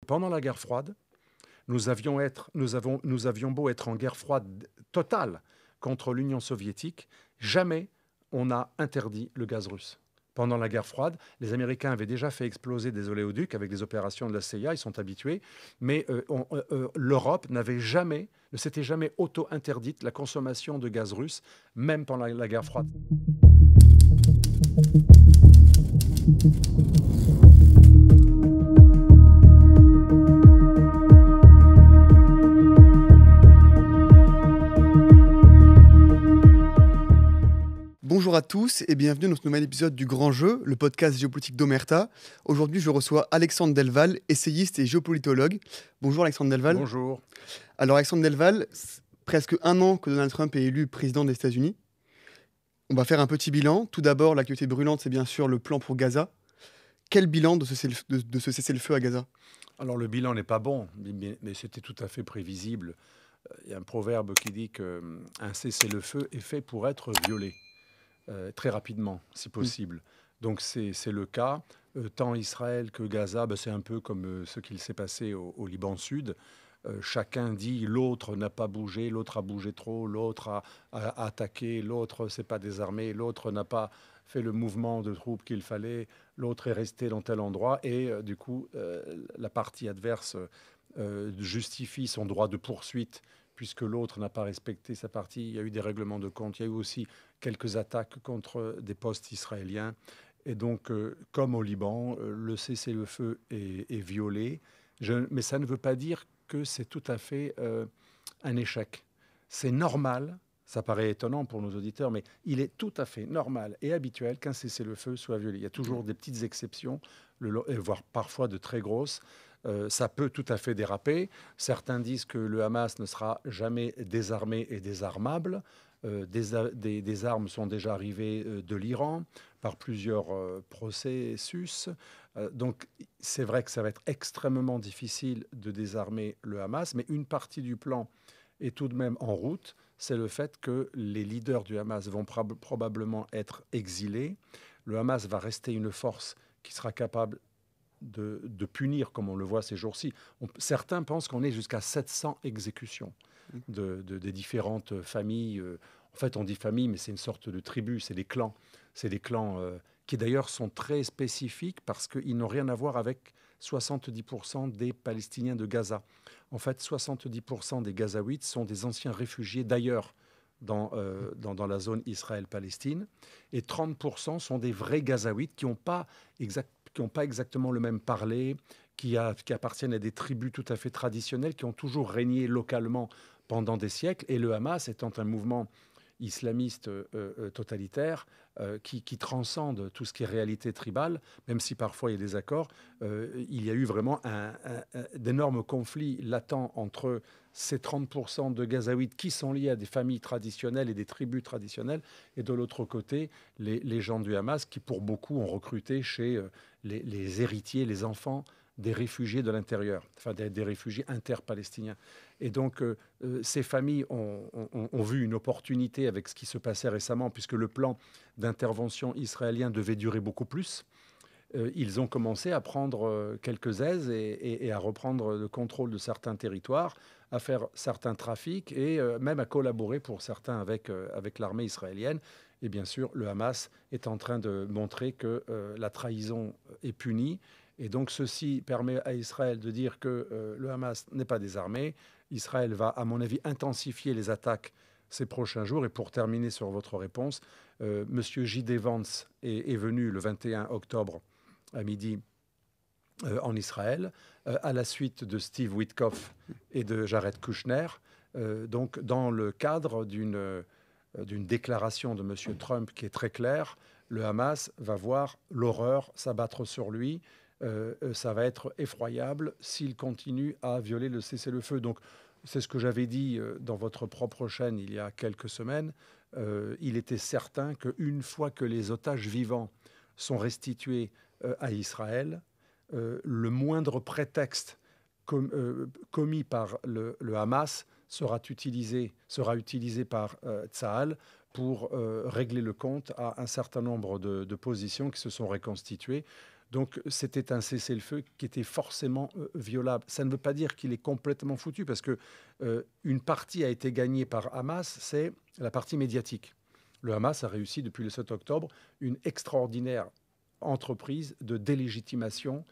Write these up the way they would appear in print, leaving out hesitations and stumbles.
pendant la guerre froide, nous avions beau être en guerre froide totale contre l'Union soviétique, jamais on n'a interdit le gaz russe. Pendant la guerre froide, les Américains avaient déjà fait exploser des oléoducs avec des opérations de la CIA, ils sont habitués, mais l'Europe ne s'était jamais auto-interdite la consommation de gaz russe, même pendant la guerre froide. Bonjour à tous et bienvenue dans ce nouvel épisode du Grand Jeu, le podcast géopolitique d'Omerta. Aujourd'hui, je reçois Alexandre Delval, essayiste et géopolitologue. Bonjour Alexandre Delval. Bonjour. Alors Alexandre Delval, presque un an que Donald Trump est élu président des États-Unis. On va faire un petit bilan. Tout d'abord, l'actualité brûlante, c'est bien sûr le plan pour Gaza. Quel bilan de ce cessez-le-feu à Gaza ? Alors le bilan n'est pas bon, mais c'était tout à fait prévisible. Il y a un proverbe qui dit qu'un cessez-le-feu est fait pour être violé. Très rapidement, si possible. Donc c'est le cas. Tant Israël que Gaza, c'est un peu comme ce qu'il s'est passé au Liban Sud. Chacun dit l'autre n'a pas bougé, l'autre a bougé trop, l'autre a attaqué, l'autre s'est pas désarmé, l'autre n'a pas fait le mouvement de troupes qu'il fallait, l'autre est resté dans tel endroit. Et du coup, la partie adverse justifie son droit de poursuite puisque l'autre n'a pas respecté sa partie. Il y a eu des règlements de compte, il y a eu aussi quelques attaques contre des postes israéliens. Et donc, comme au Liban, le cessez-le-feu est violé. Mais ça ne veut pas dire que c'est tout à fait un échec. C'est normal, ça paraît étonnant pour nos auditeurs, mais il est tout à fait normal et habituel qu'un cessez-le-feu soit violé. Il y a toujours des petites exceptions, voire parfois de très grosses. Ça peut tout à fait déraper. Certains disent que le Hamas ne sera jamais désarmé et désarmable. Des armes sont déjà arrivées de l'Iran par plusieurs processus. Donc c'est vrai que ça va être extrêmement difficile de désarmer le Hamas, mais une partie du plan est tout de même en route. C'est le fait que les leaders du Hamas vont probablement être exilés. Le Hamas va rester une force qui sera capable de punir, comme on le voit ces jours-ci. Certains pensent qu'on est jusqu'à 700 exécutions des différentes familles. En fait, on dit famille, mais c'est une sorte de tribu, c'est des clans. C'est des clans qui d'ailleurs sont très spécifiques parce qu'ils n'ont rien à voir avec 70% des Palestiniens de Gaza. En fait, 70% des Gazaouites sont des anciens réfugiés d'ailleurs dans la zone Israël-Palestine. Et 30% sont des vrais Gazaouites qui n'ont pas exactement le même parler, qui appartiennent à des tribus tout à fait traditionnelles, qui ont toujours régné localement pendant des siècles. Et le Hamas étant un mouvement islamiste totalitaire qui transcende tout ce qui est réalité tribale, même si parfois il y a des accords, il y a eu vraiment d'énormes conflits latents entre ces 30% de Gazaouites qui sont liés à des familles traditionnelles et des tribus traditionnelles, et de l'autre côté, les gens du Hamas qui, pour beaucoup, ont recruté chez les héritiers, les enfants des réfugiés de l'intérieur, enfin des réfugiés interpalestiniens. Et donc, ces familles ont vu une opportunité avec ce qui se passait récemment, puisque le plan d'intervention israélien devait durer beaucoup plus. Ils ont commencé à prendre quelques aises et à reprendre le contrôle de certains territoires, à faire certains trafics et même à collaborer pour certains avec l'armée israélienne. Et bien sûr, le Hamas est en train de montrer que la trahison est punie. Et donc, ceci permet à Israël de dire que le Hamas n'est pas désarmé. Israël va, à mon avis, intensifier les attaques ces prochains jours. Et pour terminer sur votre réponse, M. J.D. Vance est venu le 21 octobre à midi en Israël, à la suite de Steve Witkoff et de Jared Kushner, donc dans le cadre d'une déclaration de M. Trump qui est très claire. Le Hamas va voir l'horreur s'abattre sur lui. Ça va être effroyable s'il continue à violer le cessez-le-feu. Donc, c'est ce que j'avais dit dans votre propre chaîne il y a quelques semaines. Il était certain qu'une fois que les otages vivants sont restitués à Israël, le moindre prétexte commis par le Hamas sera utilisé par Tsahal pour régler le compte à un certain nombre de positions qui se sont reconstituées. Donc c'était un cessez-le-feu qui était forcément violable. Ça ne veut pas dire qu'il est complètement foutu, parce que une partie a été gagnée par Hamas, c'est la partie médiatique. Le Hamas a réussi depuis le 7 octobre une extraordinaire entreprise de délégitimation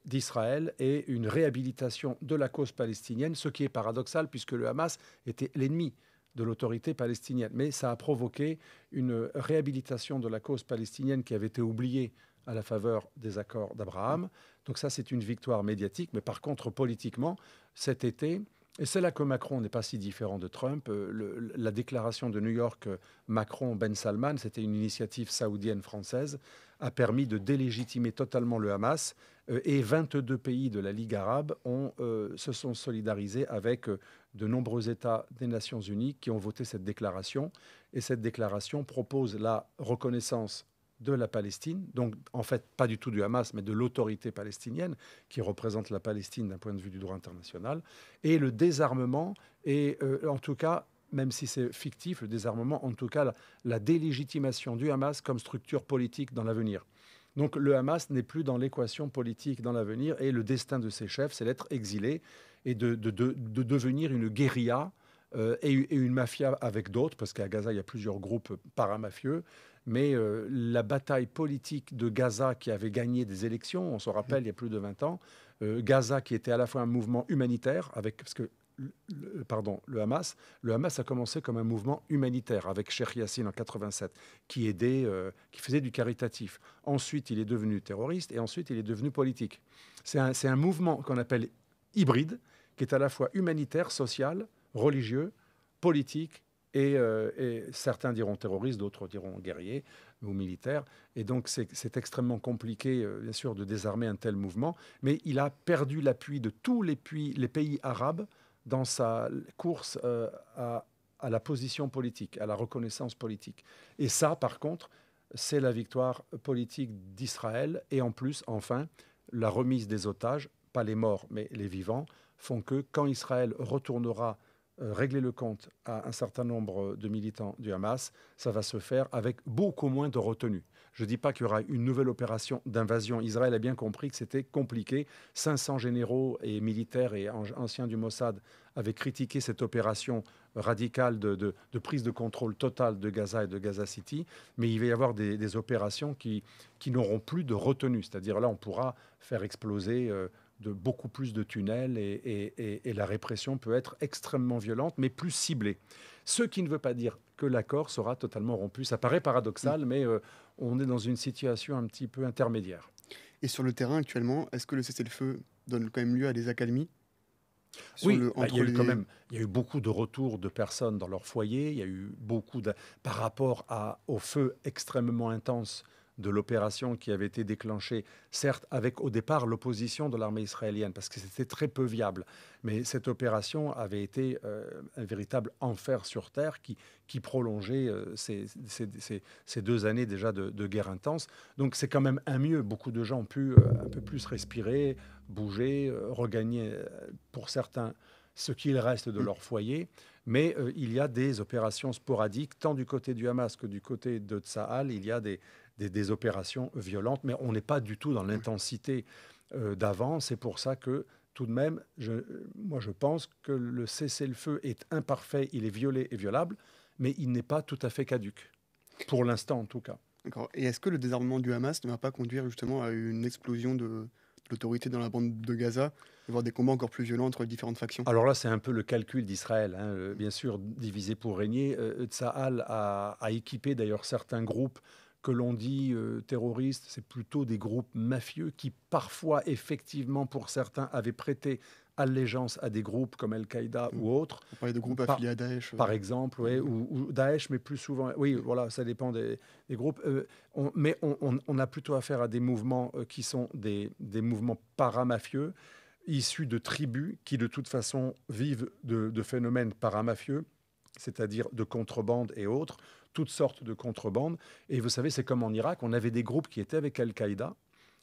d'Israël et une réhabilitation de la cause palestinienne, ce qui est paradoxal puisque le Hamas était l'ennemi de l'autorité palestinienne. Mais ça a provoqué une réhabilitation de la cause palestinienne qui avait été oubliée à la faveur des accords d'Abraham. Donc ça, c'est une victoire médiatique. Mais par contre, politiquement, cet été, et c'est là que Macron n'est pas si différent de Trump, la déclaration de New York Macron-Ben Salman, c'était une initiative saoudienne-française, a permis de délégitimer totalement le Hamas, et 22 pays de la Ligue arabe se sont solidarisés avec de nombreux États des Nations unies qui ont voté cette déclaration. Et cette déclaration propose la reconnaissance de la Palestine, donc en fait pas du tout du Hamas, mais de l'autorité palestinienne qui représente la Palestine d'un point de vue du droit international, et le désarmement, et en tout cas, même si c'est fictif, le désarmement, en tout cas la délégitimation du Hamas comme structure politique dans l'avenir. Donc le Hamas n'est plus dans l'équation politique dans l'avenir, et le destin de ses chefs, c'est d'être exilé et de devenir une guérilla et une mafia avec d'autres, parce qu'à Gaza, il y a plusieurs groupes paramafieux. Mais la bataille politique de Gaza, qui avait gagné des élections, on se rappelle, il y a plus de 20 ans, Gaza qui était à la fois un mouvement humanitaire, parce que le Hamas a commencé comme un mouvement humanitaire avec Cheikh Yassine en 87, qui aidait, qui faisait du caritatif. Ensuite, il est devenu terroriste et ensuite, il est devenu politique. C'est un mouvement qu'on appelle hybride, qui est à la fois humanitaire, social, religieux, politique, et certains diront terroriste, d'autres diront guerrier ou militaire. Et donc, c'est extrêmement compliqué, bien sûr, de désarmer un tel mouvement. Mais il a perdu l'appui de tous les pays arabes dans sa course à la position politique, à la reconnaissance politique. Et ça, par contre, c'est la victoire politique d'Israël. Et en plus, enfin, la remise des otages, pas les morts, mais les vivants, font que quand Israël retournera régler le compte à un certain nombre de militants du Hamas, ça va se faire avec beaucoup moins de retenue. Je ne dis pas qu'il y aura une nouvelle opération d'invasion. Israël a bien compris que c'était compliqué. 500 généraux et militaires et anciens du Mossad avaient critiqué cette opération radicale de prise de contrôle totale de Gaza et de Gaza City. Mais il va y avoir des opérations qui n'auront plus de retenue. C'est-à-dire là, on pourra faire exploser de beaucoup plus de tunnels et la répression peut être extrêmement violente, mais plus ciblée. Ce qui ne veut pas dire que l'accord sera totalement rompu. Ça paraît paradoxal, mais on est dans une situation un petit peu intermédiaire. Et sur le terrain actuellement, est-ce que le cessez-le-feu donne quand même lieu à des accalmies? Oui, il y a eu beaucoup de retours de personnes dans leur foyer. Il y a eu beaucoup par rapport au feu extrêmement intense de l'opération qui avait été déclenchée, certes avec au départ l'opposition de l'armée israélienne, parce que c'était très peu viable. Mais cette opération avait été un véritable enfer sur terre qui prolongeait ces 2 années déjà de guerre intense. Donc c'est quand même un mieux. Beaucoup de gens ont pu un peu plus respirer, bouger, regagner pour certains ce qu'il reste de leur foyer. Mais il y a des opérations sporadiques, tant du côté du Hamas que du côté de Tsahal. Il y a des opérations violentes, mais on n'est pas du tout dans l'intensité d'avant. C'est pour ça que, tout de même, moi je pense que le cessez-le-feu est imparfait, il est violé et violable, mais il n'est pas tout à fait caduc, pour l'instant en tout cas. D'accord. Et est-ce que le désarmement du Hamas ne va pas conduire justement à une explosion de l'autorité dans la bande de Gaza, et voir des combats encore plus violents entre les différentes factions? Alors là, c'est un peu le calcul d'Israël, hein. Bien sûr, diviser pour régner. Tsahal a équipé d'ailleurs certains groupes que l'on dit terroristes. C'est plutôt des groupes mafieux qui parfois, effectivement, pour certains, avaient prêté allégeance à des groupes comme Al-Qaïda ou autres. On parlait de groupes affiliés à Daesh. Par exemple, ouais, ou Daesh, mais plus souvent. Oui, voilà, ça dépend des groupes. Mais on a plutôt affaire à des mouvements qui sont des mouvements paramafieux, issus de tribus qui, de toute façon, vivent de phénomènes paramafieux, c'est-à-dire de contrebande et autres, toutes sortes de contrebandes. Et vous savez, c'est comme en Irak, on avait des groupes qui étaient avec Al-Qaïda,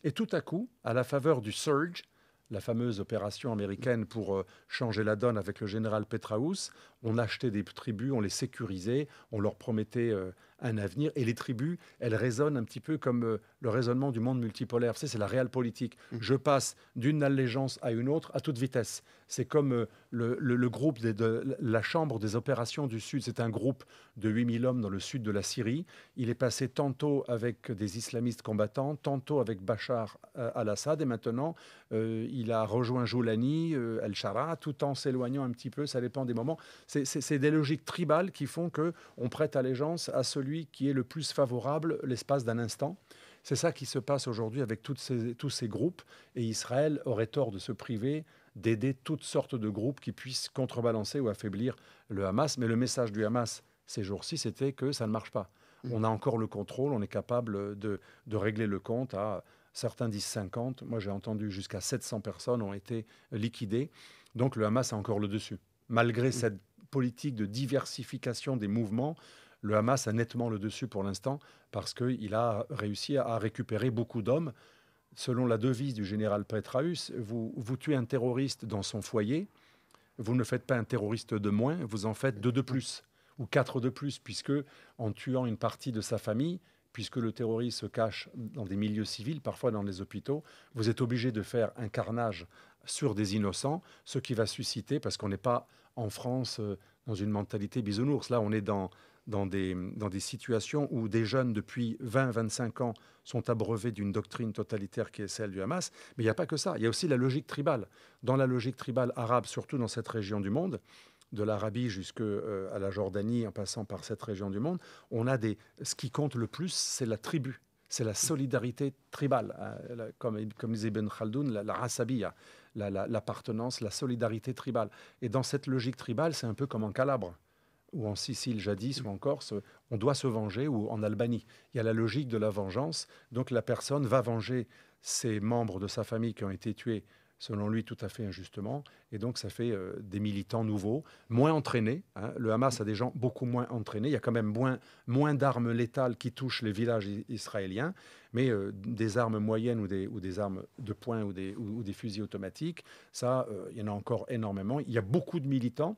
et tout à coup, à la faveur du Surge, la fameuse opération américaine pour changer la donne avec le général Petraeus, on achetait des tribus, on les sécurisait, on leur promettait un avenir. Et les tribus, elles résonnent un petit peu comme le raisonnement du monde multipolaire. Vous savez, c'est la réelle politique. Je passe d'une allégeance à une autre à toute vitesse. C'est comme le groupe de la Chambre des opérations du Sud. C'est un groupe de 8000 hommes dans le sud de la Syrie. Il est passé tantôt avec des islamistes combattants, tantôt avec Bachar al-Assad. Et maintenant, il a rejoint Joulani, El-Shara, tout en s'éloignant un petit peu. Ça dépend des moments. C'est des logiques tribales qui font qu'on prête allégeance à celui qui est le plus favorable l'espace d'un instant. C'est ça qui se passe aujourd'hui avec tous ces groupes. Et Israël aurait tort de se priver d'aider toutes sortes de groupes qui puissent contrebalancer ou affaiblir le Hamas. Mais le message du Hamas ces jours-ci, c'était que ça ne marche pas. On a encore le contrôle, on est capable de régler le compte à, certains disent 50, moi j'ai entendu jusqu'à 700 personnes ont été liquidées. Donc le Hamas a encore le dessus. Malgré cette politique de diversification des mouvements, le Hamas a nettement le dessus pour l'instant parce qu'il a réussi à récupérer beaucoup d'hommes. Selon la devise du général Petraeus, vous tuez un terroriste dans son foyer, vous ne faites pas un terroriste de moins, vous en faites 2 de plus ou 4 de plus, puisque en tuant une partie de sa famille, puisque le terroriste se cache dans des milieux civils, parfois dans les hôpitaux, vous êtes obligé de faire un carnage sur des innocents, ce qui va susciter, parce qu'on n'est pas en France dans une mentalité bisounours, là on est dans des situations où des jeunes depuis 20-25 ans sont abreuvés d'une doctrine totalitaire qui est celle du Hamas. Mais il n'y a pas que ça, il y a aussi la logique tribale. Dans la logique tribale arabe, surtout dans cette région du monde, de l'Arabie jusqu'à la Jordanie, en passant par cette région du monde, on a ce qui compte le plus, c'est la tribu, c'est la solidarité tribale. Comme disait Ibn Khaldoun, la rasabiya, l'appartenance, la solidarité tribale. Et dans cette logique tribale, c'est un peu comme en Calabre, ou en Sicile jadis, ou en Corse, on doit se venger, ou en Albanie. Il y a la logique de la vengeance, donc la personne va venger ses membres de sa famille qui ont été tués, selon lui, tout à fait injustement, et donc ça fait des militants nouveaux, moins entraînés. Le Hamas a des gens beaucoup moins entraînés, il y a quand même moins d'armes létales qui touchent les villages israéliens, mais des armes moyennes ou des armes de poing ou des fusils automatiques, ça, il y en a encore énormément. Il y a beaucoup de militants.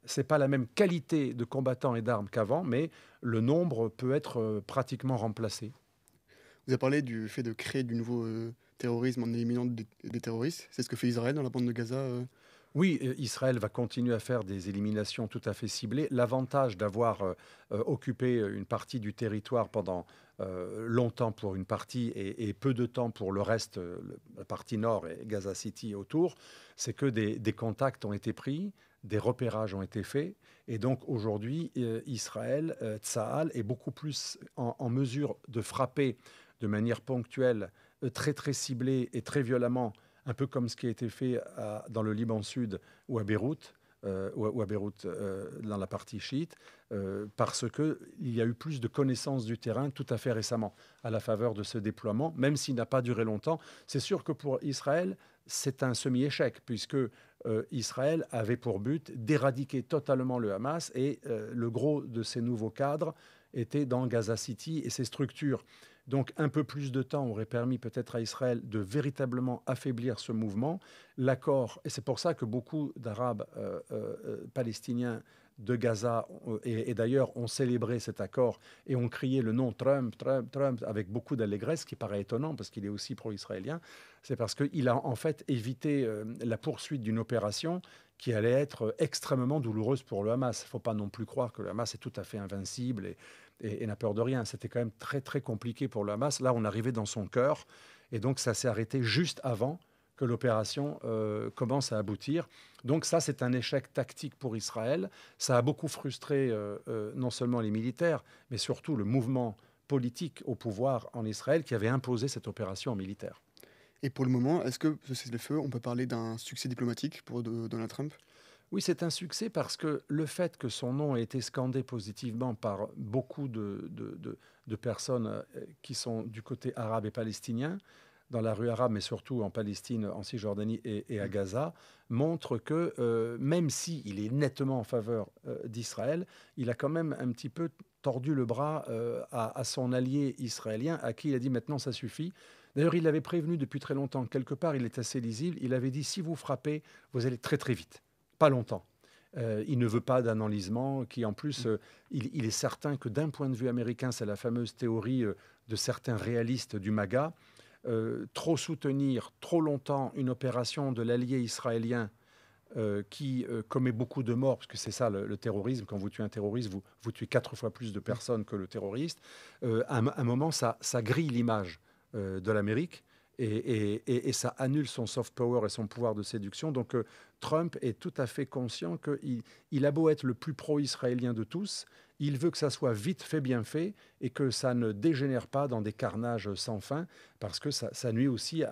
Ce n'est pas la même qualité de combattants et d'armes qu'avant, mais le nombre peut être pratiquement remplacé. Vous avez parlé du fait de créer du nouveau terrorisme en éliminant des terroristes. C'est ce que fait Israël dans la bande de Gaza Oui, Israël va continuer à faire des éliminations tout à fait ciblées. L'avantage d'avoir occupé une partie du territoire pendant longtemps pour une partie et peu de temps pour le reste, la partie nord et Gaza City autour, c'est que des contacts ont été pris, des repérages ont été faits. Et donc aujourd'hui, Israël, Tsahal, est beaucoup plus en mesure de frapper de manière ponctuelle, très très ciblée et très violemment, un peu comme ce qui a été fait dans le Liban Sud ou à Beyrouth, dans la partie chiite, parce qu'il y a eu plus de connaissances du terrain tout à fait récemment, à la faveur de ce déploiement, même s'il n'a pas duré longtemps. C'est sûr que pour Israël, c'est un semi-échec, puisque Israël avait pour but d'éradiquer totalement le Hamas, et le gros de ces nouveaux cadres était dans Gaza City et ses structures. Donc un peu plus de temps aurait permis peut-être à Israël de véritablement affaiblir ce mouvement. L'accord, et c'est pour ça que beaucoup d'Arabes palestiniens de Gaza, et d'ailleurs ont célébré cet accord et ont crié le nom Trump, Trump, Trump, avec beaucoup d'allégresse, ce qui paraît étonnant parce qu'il est aussi pro-israélien, c'est parce qu'il a en fait évité la poursuite d'une opération qui allait être extrêmement douloureuse pour le Hamas. Il ne faut pas non plus croire que le Hamas est tout à fait invincible et n'a peur de rien. C'était quand même très très compliqué pour le Hamas. Là, on arrivait dans son cœur, et donc ça s'est arrêté juste avant que l'opération commence à aboutir. Donc ça, c'est un échec tactique pour Israël. Ça a beaucoup frustré non seulement les militaires, mais surtout le mouvement politique au pouvoir en Israël qui avait imposé cette opération militaire. Et pour le moment, est-ce que ce cessez-le-feu, on peut parler d'un succès diplomatique pour Donald Trump? Oui, c'est un succès parce que le fait que son nom ait été scandé positivement par beaucoup de personnes qui sont du côté arabe et palestinien, dans la rue arabe, mais surtout en Palestine, en Cisjordanie et à Gaza, montre que même s'il est nettement en faveur d'Israël, il a quand même un petit peu tordu le bras à son allié israélien, à qui il a dit maintenant ça suffit. D'ailleurs, il l'avait prévenu depuis très longtemps. Quelque part, il est assez lisible. Il avait dit si vous frappez, vous allez très très vite. Pas longtemps. Il ne veut pas d'un enlisement qui, en plus, il est certain que d'un point de vue américain, c'est la fameuse théorie de certains réalistes du MAGA, trop soutenir trop longtemps une opération de l'allié israélien qui commet beaucoup de morts, parce que c'est ça le terrorisme. Quand vous tuez un terroriste, vous tuez 4 fois plus de personnes que le terroriste. À un moment, ça grille l'image de l'Amérique et ça annule son soft power et son pouvoir de séduction. Donc Trump est tout à fait conscient qu'il a beau être le plus pro-israélien de tous, il veut que ça soit vite fait, bien fait, et que ça ne dégénère pas dans des carnages sans fin, parce que ça nuit aussi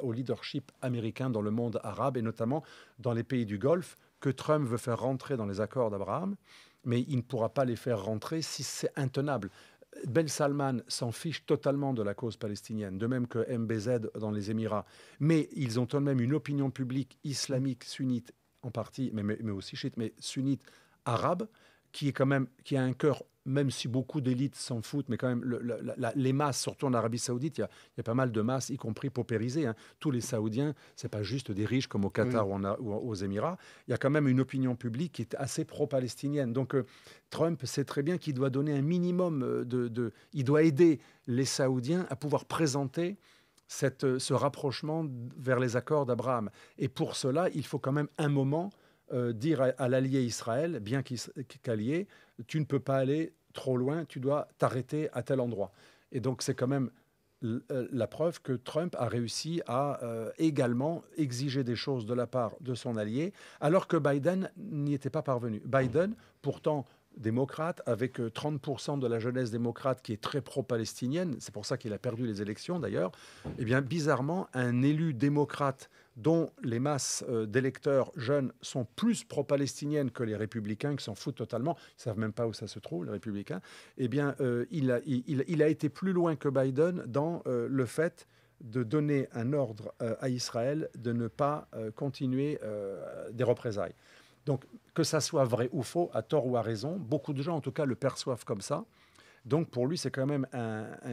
au leadership américain dans le monde arabe, et notamment dans les pays du Golfe, que Trump veut faire rentrer dans les accords d'Abraham, mais il ne pourra pas les faire rentrer si c'est intenable. Ben Salman s'en fiche totalement de la cause palestinienne, de même que MBZ dans les Émirats. Mais ils ont tout de même une opinion publique islamique, sunnite en partie, mais aussi chiite, mais sunnite arabe, qui a un cœur, même si beaucoup d'élites s'en foutent, mais quand même les masses, surtout en Arabie Saoudite, il y a pas mal de masses, y compris paupérisées. Hein. Tous les Saoudiens, c'est pas juste des riches comme au Qatar ou aux Émirats. Il y a quand même une opinion publique qui est assez pro-palestinienne. Donc Trump sait très bien qu'il doit donner un minimum il doit aider les Saoudiens à pouvoir présenter ce rapprochement vers les accords d'Abraham. Et pour cela, il faut quand même un moment dire à l'allié Israël, bien qu'allié, tu ne peux pas aller trop loin, tu dois t'arrêter à tel endroit. Et donc c'est quand même la preuve que Trump a réussi à également exiger des choses de la part de son allié, alors que Biden n'y était pas parvenu. Biden, pourtant démocrate, avec 30% de la jeunesse démocrate qui est très pro-palestinienne, c'est pour ça qu'il a perdu les élections d'ailleurs, eh bien bizarrement, un élu démocrate dont les masses d'électeurs jeunes sont plus pro-palestiniennes que les républicains, qui s'en foutent totalement, ils ne savent même pas où ça se trouve, les républicains, eh bien, il a été plus loin que Biden dans le fait de donner un ordre à Israël de ne pas continuer des représailles. Donc, que ça soit vrai ou faux, à tort ou à raison, beaucoup de gens, en tout cas, le perçoivent comme ça. Donc pour lui, c'est quand même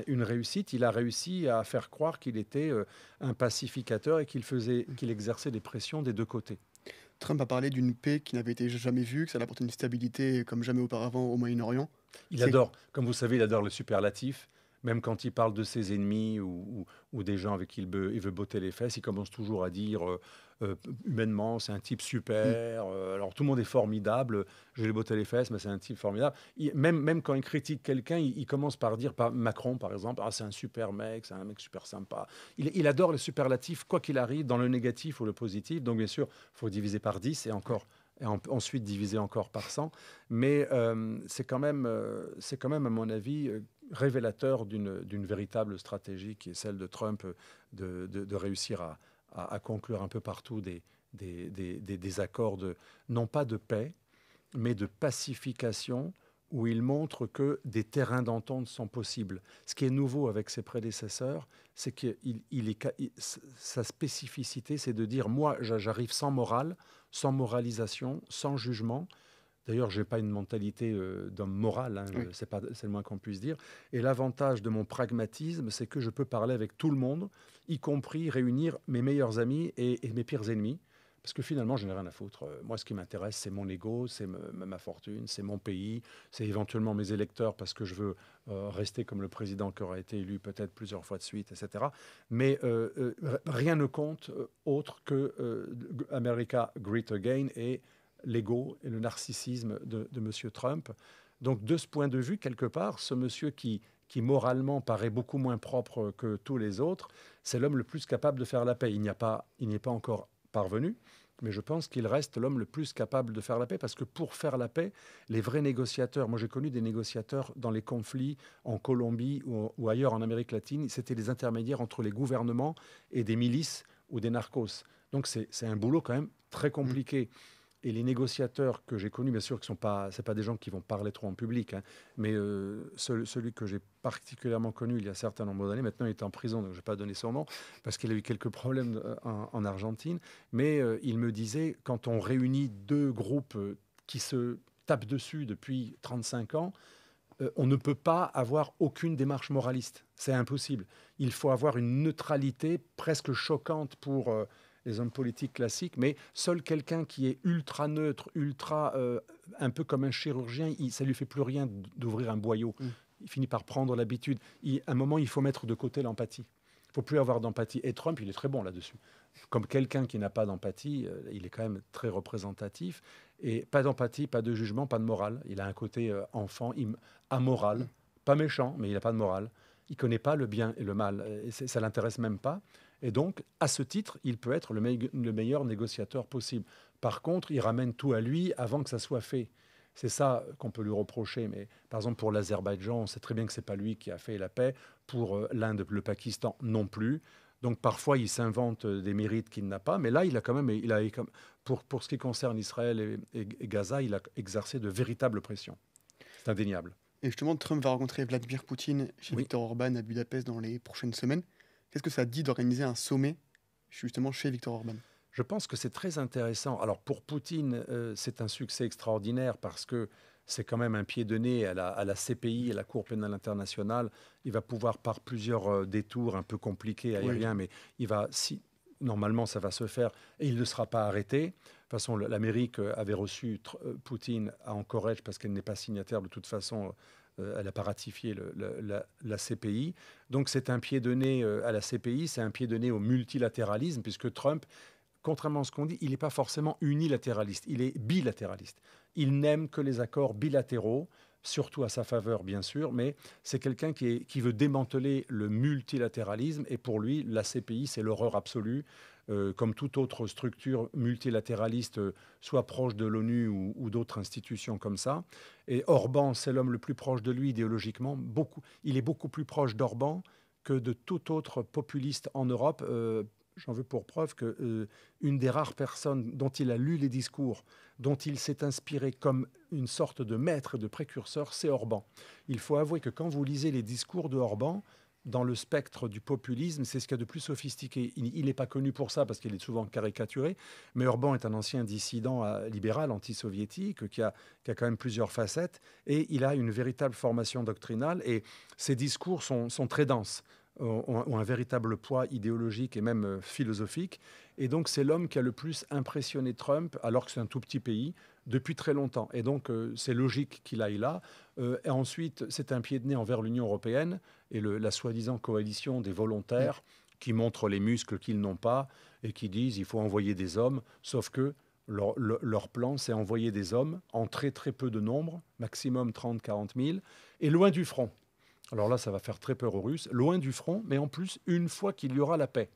une réussite. Il a réussi à faire croire qu'il était un pacificateur et qu'il exerçait des pressions des deux côtés. Trump a parlé d'une paix qui n'avait été jamais vue, que ça allait apporter une stabilité comme jamais auparavant au Moyen-Orient. Il adore, comme vous savez, il adore le superlatif. Même quand il parle de ses ennemis ou des gens avec qui il veut botter les fesses, il commence toujours à dire humainement, c'est un type super. Alors tout le monde est formidable. Je vais lui botter les fesses, mais c'est un type formidable. Même quand il critique quelqu'un, il commence par dire, Macron par exemple, c'est un super mec, c'est un mec super sympa. Il adore les superlatifs, quoi qu'il arrive, dans le négatif ou le positif. Donc bien sûr, il faut diviser par 10 et encore. Et ensuite diviser encore par 100. Mais c'est quand même, à mon avis, révélateur d'une véritable stratégie qui est celle de Trump de réussir à conclure un peu partout des accords non pas de paix, mais de pacification, où il montre que des terrains d'entente sont possibles. Ce qui est nouveau avec ses prédécesseurs, c'est que sa spécificité, c'est de dire, moi, j'arrive sans morale, sans moralisation, sans jugement. D'ailleurs, je n'ai pas une mentalité d'homme moral, hein, c'est le moins qu'on puisse dire. Et l'avantage de mon pragmatisme, c'est que je peux parler avec tout le monde, y compris réunir mes meilleurs amis et mes pires ennemis. Parce que finalement, je n'ai rien à foutre. Moi, ce qui m'intéresse, c'est mon ego, c'est ma fortune, c'est mon pays, c'est éventuellement mes électeurs, parce que je veux rester comme le président qui aura été élu peut-être plusieurs fois de suite, etc. Mais rien ne compte autre que America Great Again et l'ego et le narcissisme de M. Trump. Donc, de ce point de vue, quelque part, ce monsieur qui moralement paraît beaucoup moins propre que tous les autres, c'est l'homme le plus capable de faire la paix. Il n'y est pas encore parvenu, mais je pense qu'il reste l'homme le plus capable de faire la paix, parce que pour faire la paix, les vrais négociateurs, moi j'ai connu des négociateurs dans les conflits en Colombie ou ailleurs en Amérique latine, c'était les intermédiaires entre les gouvernements et des milices ou des narcos. Donc c'est un boulot quand même très compliqué. Et les négociateurs que j'ai connus, bien sûr, ce n'est pas des gens qui vont parler trop en public, hein, mais celui que j'ai particulièrement connu il y a un certain nombre d'années, maintenant il est en prison, donc je ne vais pas donner son nom, parce qu'il a eu quelques problèmes en Argentine, mais il me disait, quand on réunit deux groupes qui se tapent dessus depuis 35 ans, on ne peut pas avoir aucune démarche moraliste. C'est impossible. Il faut avoir une neutralité presque choquante pour les hommes politiques classiques, mais seul quelqu'un qui est ultra neutre, un peu comme un chirurgien, ça lui fait plus rien d'ouvrir un boyau. Il finit par prendre l'habitude. À un moment, il faut mettre de côté l'empathie. Il ne faut plus avoir d'empathie. Et Trump, il est très bon là-dessus. Comme quelqu'un qui n'a pas d'empathie, il est quand même très représentatif. Et pas d'empathie, pas de jugement, pas de morale. Il a un côté enfant, amoral, pas méchant, mais il n'a pas de morale. Il ne connaît pas le bien et le mal. Et ça ne l'intéresse même pas. Et donc, à ce titre, il peut être le meilleur négociateur possible. Par contre, il ramène tout à lui avant que ça soit fait. C'est ça qu'on peut lui reprocher. Mais par exemple, pour l'Azerbaïdjan, on sait très bien que ce n'est pas lui qui a fait la paix. Pour l'Inde, le Pakistan, non plus. Donc parfois, il s'invente des mérites qu'il n'a pas. Mais là, il a quand même, pour ce qui concerne Israël et Gaza, il a exercé de véritables pressions. C'est indéniable. Et justement, Trump va rencontrer Vladimir Poutine chez Viktor Orban à Budapest dans les prochaines semaines. Qu'est-ce que ça dit d'organiser un sommet justement chez Viktor Orban? Je pense que c'est très intéressant. Alors pour Poutine, c'est un succès extraordinaire parce que c'est quand même un pied de nez à la CPI, à la Cour pénale internationale. Il va pouvoir, par plusieurs détours un peu compliqués, aériens, mais normalement ça va se faire et il ne sera pas arrêté. De toute façon, l'Amérique avait reçu Poutine à Anchorage parce qu'elle n'est pas signataire de toute façon. Elle n'a pas ratifié la CPI. Donc c'est un pied de nez à la CPI, c'est un pied de nez au multilatéralisme, puisque Trump, contrairement à ce qu'on dit, il n'est pas forcément unilatéraliste, il est bilatéraliste. Il n'aime que les accords bilatéraux, surtout à sa faveur, bien sûr, mais c'est quelqu'un qui veut démanteler le multilatéralisme, et pour lui, la CPI, c'est l'horreur absolue. Comme toute autre structure multilatéraliste, soit proche de l'ONU ou d'autres institutions comme ça. Et Orban, c'est l'homme le plus proche de lui idéologiquement. Il est beaucoup plus proche d'Orban que de tout autre populiste en Europe. J'en veux pour preuve qu'une des rares personnes dont il a lu les discours, dont il s'est inspiré comme une sorte de maître, de précurseur, c'est Orban. Il faut avouer que quand vous lisez les discours de Orban, dans le spectre du populisme, c'est ce qu'il y a de plus sophistiqué. Il n'est pas connu pour ça parce qu'il est souvent caricaturé, mais Orban est un ancien dissident libéral, anti-soviétique, qui a quand même plusieurs facettes, et il a une véritable formation doctrinale, et ses discours sont très denses, ont un véritable poids idéologique et même philosophique. Et donc, c'est l'homme qui a le plus impressionné Trump, alors que c'est un tout petit pays, depuis très longtemps. Et donc, c'est logique qu'il aille là. Et ensuite, c'est un pied de nez envers l'Union européenne et la soi-disant coalition des volontaires qui montrent les muscles qu'ils n'ont pas et qui disent il faut envoyer des hommes, sauf que leur plan, c'est envoyer des hommes en très très peu de nombre, maximum 30-40 000, et loin du front. Alors là, ça va faire très peur aux Russes, loin du front, mais en plus, une fois qu'il y aura la paix.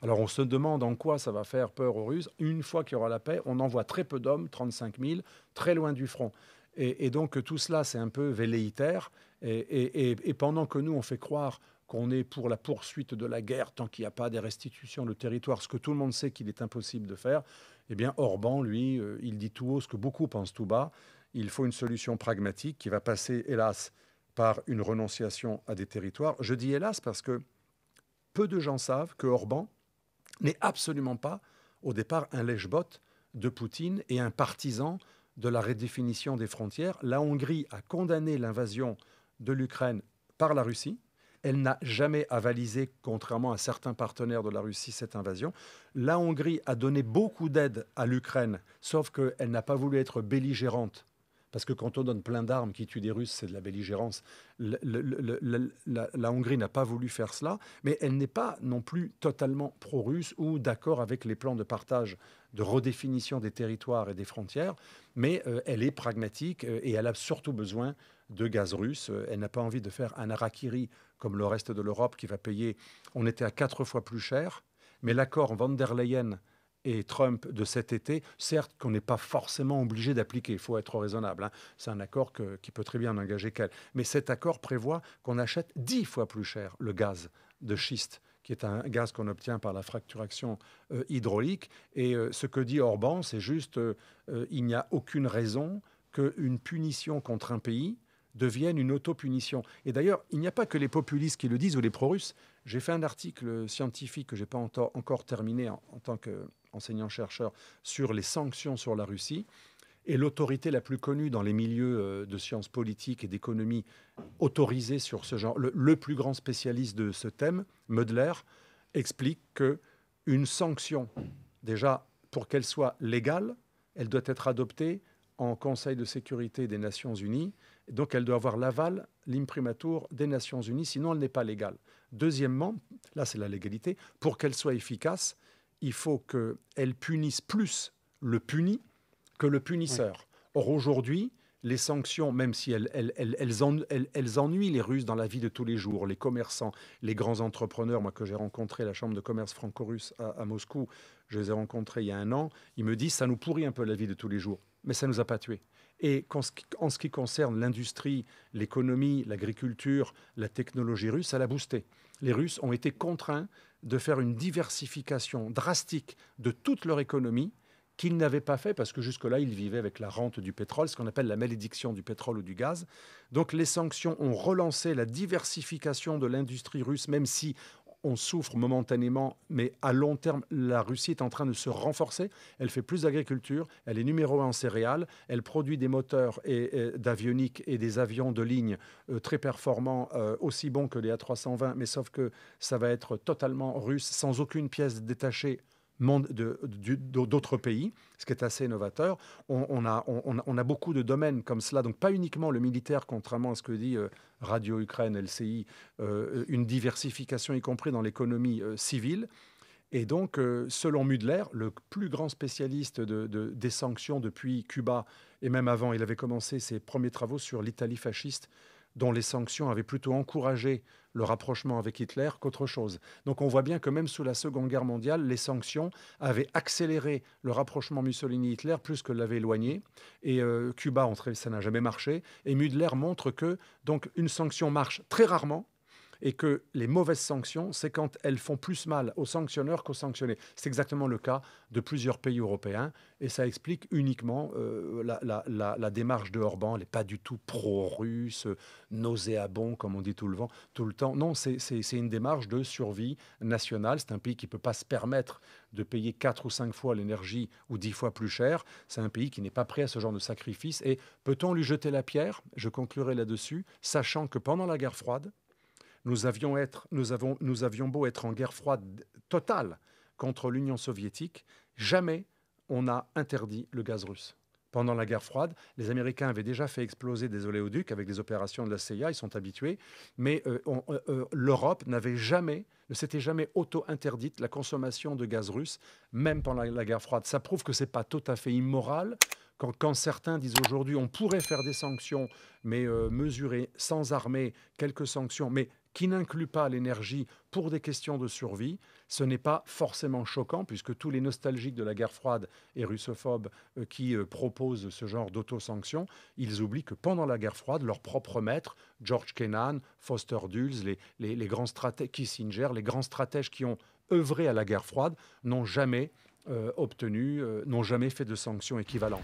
Alors on se demande en quoi ça va faire peur aux Russes. Une fois qu'il y aura la paix, on envoie très peu d'hommes, 35 000, très loin du front. Et donc tout cela, c'est un peu velléitaire. Et pendant que nous, on fait croire qu'on est pour la poursuite de la guerre tant qu'il n'y a pas des restitutions de territoire, ce que tout le monde sait qu'il est impossible de faire, eh bien Orban, lui, il dit tout haut ce que beaucoup pensent tout bas. Il faut une solution pragmatique qui va passer, hélas, par une renonciation à des territoires. Je dis hélas parce que peu de gens savent que Orban n'est absolument pas, au départ, un lèche-botte de Poutine et un partisan de la redéfinition des frontières. La Hongrie a condamné l'invasion de l'Ukraine par la Russie. Elle n'a jamais avalisé, contrairement à certains partenaires de la Russie, cette invasion. La Hongrie a donné beaucoup d'aide à l'Ukraine, sauf qu'elle n'a pas voulu être belligérante. Parce que quand on donne plein d'armes qui tuent des Russes, c'est de la belligérance. La Hongrie n'a pas voulu faire cela, mais elle n'est pas non plus totalement pro-russe ou d'accord avec les plans de partage, de redéfinition des territoires et des frontières, mais elle est pragmatique et elle a surtout besoin de gaz russe. Elle n'a pas envie de faire un harakiri comme le reste de l'Europe qui va payer. On était à 4 fois plus cher, mais l'accord von der Leyen et Trump de cet été, certes qu'on n'est pas forcément obligé d'appliquer, il faut être raisonnable, hein. C'est un accord qui peut très bien engager qu'elle. Mais cet accord prévoit qu'on achète 10 fois plus cher le gaz de schiste, qui est un gaz qu'on obtient par la fracturation hydraulique. Et ce que dit Orban, c'est juste il n'y a aucune raison qu'une punition contre un pays devienne une autopunition. Et d'ailleurs, il n'y a pas que les populistes qui le disent ou les pro-russes. J'ai fait un article scientifique que je n'ai pas encore terminé en tant qu'enseignant-chercheur sur les sanctions sur la Russie. Et l'autorité la plus connue dans les milieux de sciences politiques et d'économie autorisée sur ce genre, le plus grand spécialiste de ce thème, Mödler, explique qu'une sanction Déjà, pour qu'elle soit légale, elle doit être adoptée en Conseil de sécurité des Nations Unies. Donc, elle doit avoir l'aval, l'imprimatur des Nations Unies, sinon elle n'est pas légale. Deuxièmement, là c'est la légalité, pour qu'elle soit efficace, il faut qu'elle punisse plus le puni que le punisseur. Or, aujourd'hui, les sanctions, même si elles ennuient les Russes dans la vie de tous les jours, les commerçants, les grands entrepreneurs, moi que j'ai rencontré à la Chambre de commerce franco-russe à Moscou, je les ai rencontrés il y a un an, ils me disent ça nous pourrit un peu la vie de tous les jours, mais ça ne nous a pas tués. Et en ce qui concerne l'industrie, l'économie, l'agriculture, la technologie russe, ça l'a boosté. Les Russes ont été contraints de faire une diversification drastique de toute leur économie qu'ils n'avaient pas fait parce que jusque-là, ils vivaient avec la rente du pétrole, ce qu'on appelle la malédiction du pétrole ou du gaz. Donc les sanctions ont relancé la diversification de l'industrie russe, même si on souffre momentanément, mais à long terme, la Russie est en train de se renforcer. Elle fait plus d'agriculture, elle est numéro 1 en céréales, elle produit des moteurs d'avionique et des avions de ligne très performants, aussi bons que les A320, mais sauf que ça va être totalement russe, sans aucune pièce détachée d'autres pays, ce qui est assez novateur. On a beaucoup de domaines comme cela, donc pas uniquement le militaire, contrairement à ce que dit Radio Ukraine, LCI, une diversification y compris dans l'économie civile. Et donc, selon Mudler, le plus grand spécialiste des sanctions depuis Cuba, et même avant, il avait commencé ses premiers travaux sur l'Italie fasciste, dont les sanctions avaient plutôt encouragé le rapprochement avec Hitler qu'autre chose. Donc on voit bien que même sous la Seconde Guerre mondiale, les sanctions avaient accéléré le rapprochement Mussolini-Hitler plus que l'avaient éloigné. Et Cuba, ça n'a jamais marché. Et Mudler montre que donc, une sanction marche très rarement, et que les mauvaises sanctions, c'est quand elles font plus mal aux sanctionneurs qu'aux sanctionnés. C'est exactement le cas de plusieurs pays européens, et ça explique uniquement la démarche de Orban. Elle n'est pas du tout pro-russe, nauséabond, comme on dit tout le temps. Non, c'est une démarche de survie nationale. C'est un pays qui ne peut pas se permettre de payer 4 ou 5 fois l'énergie ou 10 fois plus cher. C'est un pays qui n'est pas prêt à ce genre de sacrifice. Et peut-on lui jeter la pierre? Je conclurai là-dessus, sachant que pendant la guerre froide, nous avions beau être en guerre froide totale contre l'Union soviétique, jamais on n'a interdit le gaz russe. Pendant la guerre froide, les Américains avaient déjà fait exploser des oléoducs avec des opérations de la CIA, ils sont habitués, mais l'Europe ne s'était jamais auto-interdite la consommation de gaz russe, même pendant la guerre froide. Ça prouve que ce n'est pas tout à fait immoral. Quand certains disent aujourd'hui on pourrait faire des sanctions, mais mesurer sans armée quelques sanctions, mais qui n'inclut pas l'énergie pour des questions de survie, ce n'est pas forcément choquant, puisque tous les nostalgiques de la guerre froide et russophobes qui proposent ce genre d'autosanctions, ils oublient que pendant la guerre froide, leurs propres maîtres, George Kennan, Foster Dulles, les grands stratèges, Kissinger, les grands stratèges qui ont œuvré à la guerre froide, n'ont jamais n'ont jamais fait de sanctions équivalentes.